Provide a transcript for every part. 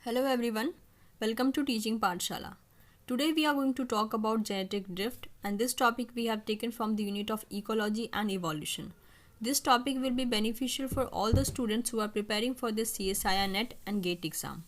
Hello everyone, welcome to Teaching PATHSHALA. Today we are going to talk about genetic drift, and this topic we have taken from the unit of Ecology and Evolution. This topic will be beneficial for all the students who are preparing for the CSIR-NET and GATE exam.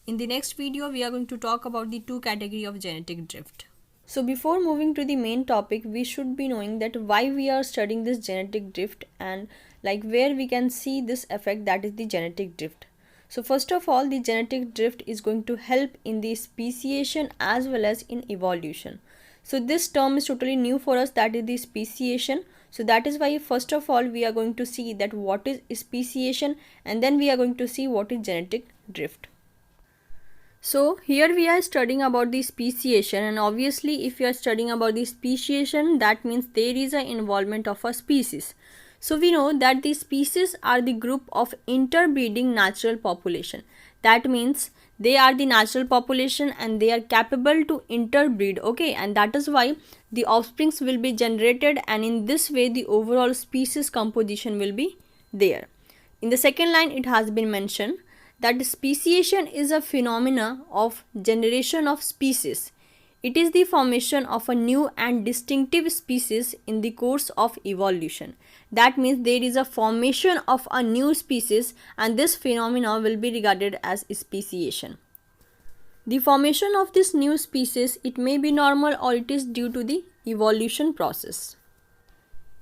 In the next video we are going to talk about the two categories of genetic drift. So before moving to the main topic, we should be knowing that why we are studying this genetic drift and where we can see this effect, that is the genetic drift. So first of all, the genetic drift is going to help in the speciation as well as in evolution. So this term is totally new for us, that is the speciation. So that is why first of all we are going to see that what is speciation, and then we are going to see what is genetic drift. So here we are studying about the speciation, and obviously if you are studying about the speciation, that means there is an involvement of a species. So we know that the species are the group of interbreeding natural population. That means they are the natural population and they are capable to interbreed, okay, and that is why the offsprings will be generated, and in this way the overall species composition will be there. In the second line it has been mentioned that speciation is a phenomena of generation of species. It is the formation of a new and distinctive species in the course of evolution. That means there is a formation of a new species, and this phenomena will be regarded as speciation. The formation of this new species, it may be normal or it is due to the evolution process.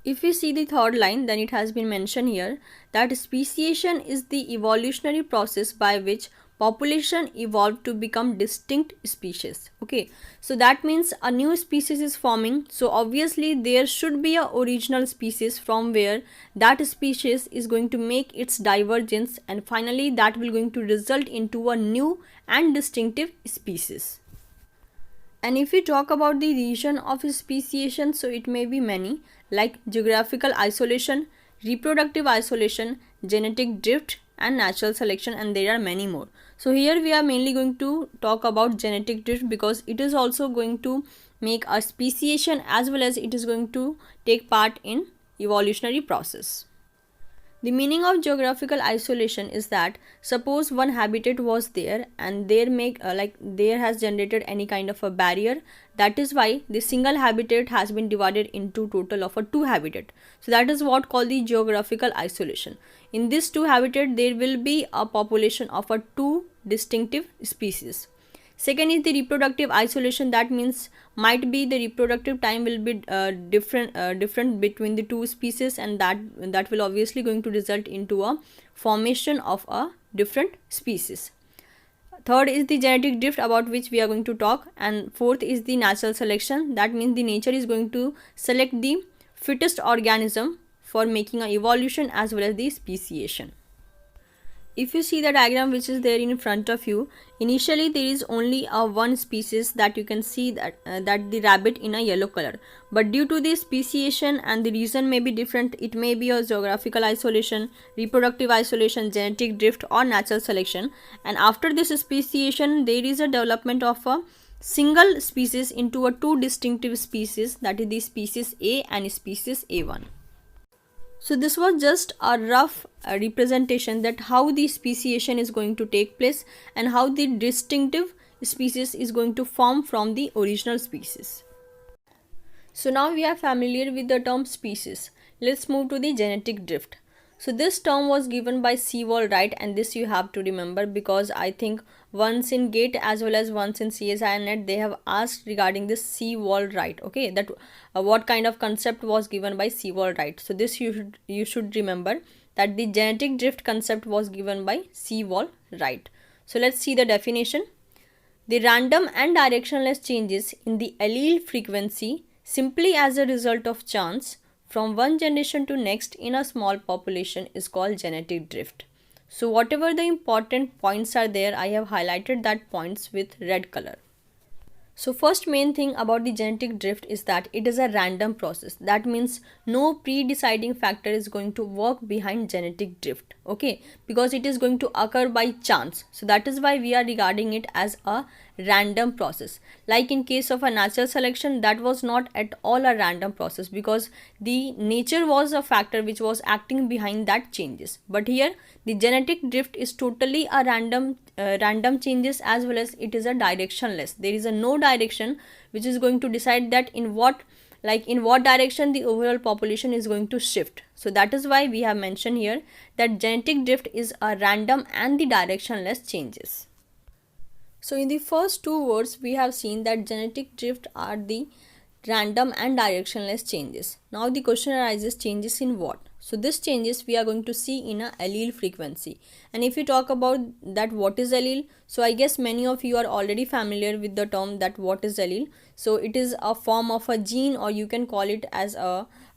If we see the third line, then it has been mentioned here that speciation is the evolutionary process by which population evolved to become distinct species. Okay, so that means a new species is forming, so obviously there should be a original species from where that species is going to make its divergence, and finally that will going to result into a new and distinctive species. And if we talk about the region of speciation, so it may be many, like geographical isolation, reproductive isolation, genetic drift and natural selection, and there are many more. So here we are mainly going to talk about genetic drift because it is also going to make a speciation as well as it is going to take part in evolutionary process. The meaning of geographical isolation is that suppose one habitat was there and there has generated any kind of a barrier. That is why the single habitat has been divided into total of a two habitat. So that is what called the geographical isolation. In this two habitat there will be a population of a two distinctive species. Second is the reproductive isolation. That means might be the reproductive time will be different between the two species, and that will obviously going to result into a formation of a different species. Third is the genetic drift, about which we are going to talk, and fourth is the natural selection. That means the nature is going to select the fittest organism for making a evolution as well as the speciation. If you see the diagram which is there in front of you, initially there is only a one species that you can see that the rabbit in a yellow color, but due to the speciation and the reason may be different, it may be a geographical isolation, reproductive isolation, genetic drift or natural selection, and after this speciation there is a development of a single species into a two distinctive species, that is the species A and species A1. So this was just a rough representation that how the speciation is going to take place and how the distinctive species is going to form from the original species. So now we are familiar with the term species. Let's move to the genetic drift. So this term was given by Wright, and this you have to remember because I think once in GATE as well as once in CSIR-NET they have asked regarding this Wright. Okay, that what kind of concept was given by Wright. So this you should remember that the genetic drift concept was given by Wright. So let's see the definition. The random and directionless changes in the allele frequency simply as a result of chance from one generation to next in a small population is called genetic drift. So whatever the important points are there, I have highlighted that points with red color. So first main thing about the genetic drift is that it is a random process. That means no pre-deciding factor is going to work behind genetic drift, okay, because it is going to occur by chance. So that is why we are regarding it as a random process. Like in case of a natural selection, that was not at all a random process because the nature was a factor which was acting behind that changes. But here the genetic drift is totally a random random changes as well as it is a directionless. There is a no direction which is going to decide that in what direction the overall population is going to shift. So that is why we have mentioned here that genetic drift is a random and the directionless changes. So in the first two words we have seen that genetic drift are the random and directionless changes. Now the question arises, changes in what? So this changes we are going to see in a allele frequency. And if we talk about that what is allele, so I guess many of you are already familiar with the term that what is allele. So it is a form of a gene, or you can call it as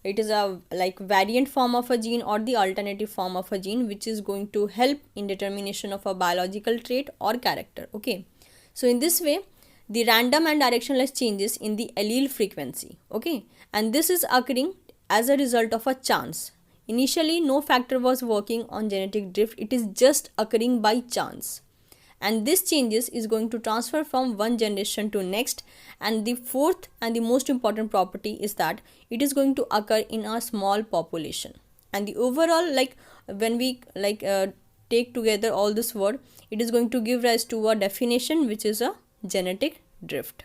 it is a variant form of a gene or the alternative form of a gene which is going to help in determination of a biological trait or character. Okay, so in this way the random and directionless changes in the allele frequency. Okay, and this is occurring as a result of a chance. Initially no factor was working on genetic drift, it is just occurring by chance, and this changes is going to transfer from one generation to next. And the fourth and the most important property is that it is going to occur in a small population. And the overall, when we take together all this word, it is going to give rise to a definition which is a genetic drift.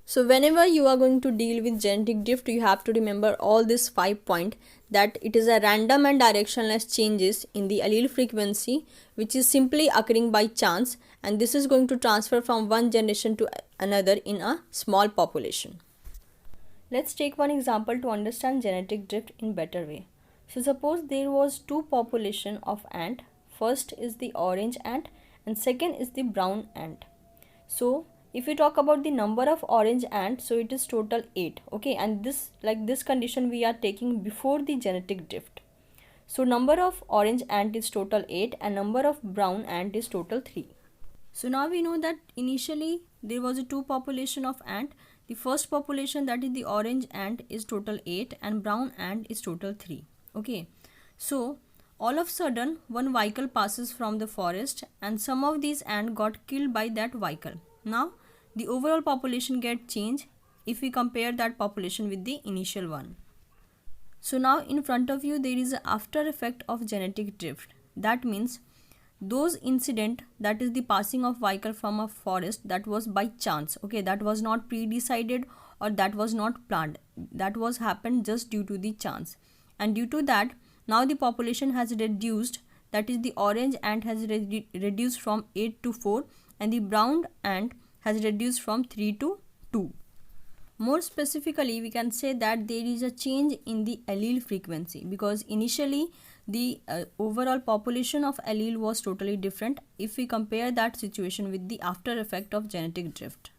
So whenever you are going to deal with genetic drift, you have to remember all these 5 points, that it is a random and directionless changes in the allele frequency which is simply occurring by chance, and this is going to transfer from one generation to another in a small population. Let's take one example to understand genetic drift in better way. So suppose there was two population of ant. First is the orange ant and second is the brown ant. So if we talk about the number of orange ants, so it is total 8. Okay, and this condition we are taking before the genetic drift. So number of orange ant is total 8 and number of brown ant is total 3. So now we know that initially there was a two population of ant. The first population, that is the orange ant, is total 8 and brown ant is total 3. Okay, so all of a sudden one vehicle passes from the forest and some of these ants got killed by that vehicle. Now the overall population get changed if we compare that population with the initial one. So now in front of you there is an after effect of genetic drift. That means those incident, that is the passing of vehicle from a forest, that was by chance. Okay, that was not pre-decided or that was not planned. That was happened just due to the chance. And due to that now the population has reduced, that is the orange ant has reduced from 8 to 4 and the brown ant has reduced from 3 to 2. More specifically, we can say that there is a change in the allele frequency, because initially the overall population of allele was totally different if we compare that situation with the after effect of genetic drift.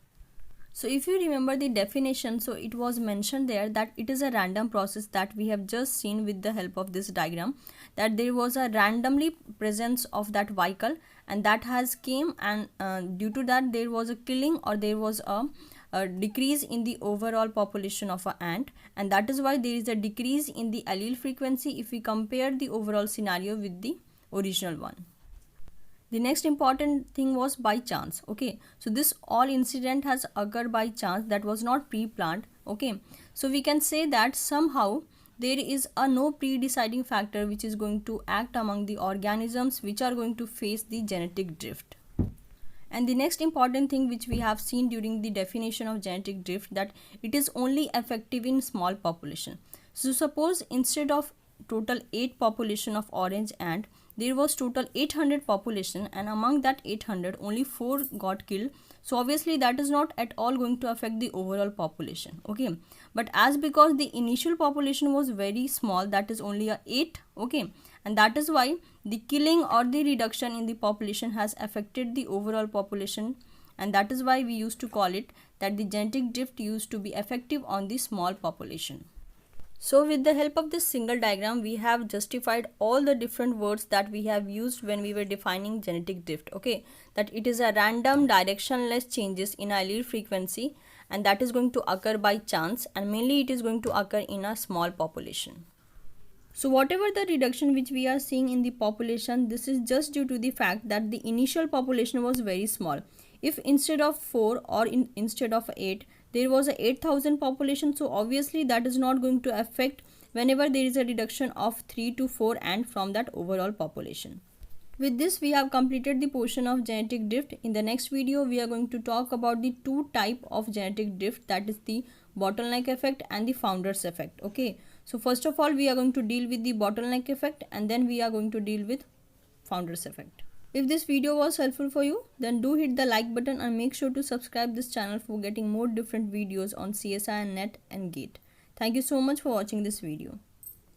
So if you remember the definition, so it was mentioned there that it is a random process that we have just seen with the help of this diagram, that there was a randomly presence of that vehicle and that has came, and due to that there was a killing or there was a decrease in the overall population of an ant, and that is why there is a decrease in the allele frequency if we compare the overall scenario with the original one. The next important thing was by chance. Okay, so this all incident has occurred by chance, that was not pre-planned. Okay, so we can say that somehow there is a no pre-deciding factor which is going to act among the organisms which are going to face the genetic drift. And the next important thing which we have seen during the definition of genetic drift, that it is only effective in small population. So suppose instead of total 8 population of orange ant, there was total 800 population, and among that 800 only 4 got killed. So obviously that is not at all going to affect the overall population. Okay, but as because the initial population was very small, that is only a 8. Okay, and that is why the killing or the reduction in the population has affected the overall population, and that is why we used to call it that the genetic drift used to be effective on the small population. So with the help of this single diagram, we have justified all the different words that we have used when we were defining genetic drift. Okay, that it is a random directionless changes in allele frequency, and that is going to occur by chance, and mainly it is going to occur in a small population. So whatever the reduction which we are seeing in the population, this is just due to the fact that the initial population was very small. If instead of 4 or instead of 8, there was a 8,000 population, so obviously that is not going to affect whenever there is a reduction of 3 to 4 ant from that overall population. With this, we have completed the portion of genetic drift. In the next video, we are going to talk about the two type of genetic drift, that is the bottleneck effect and the founder's effect. Okay, so first of all, we are going to deal with the bottleneck effect and then we are going to deal with founder's effect. If this video was helpful for you, then do hit the like button and make sure to subscribe this channel for getting more different videos on CSIR, NET and GATE. Thank you so much for watching this video.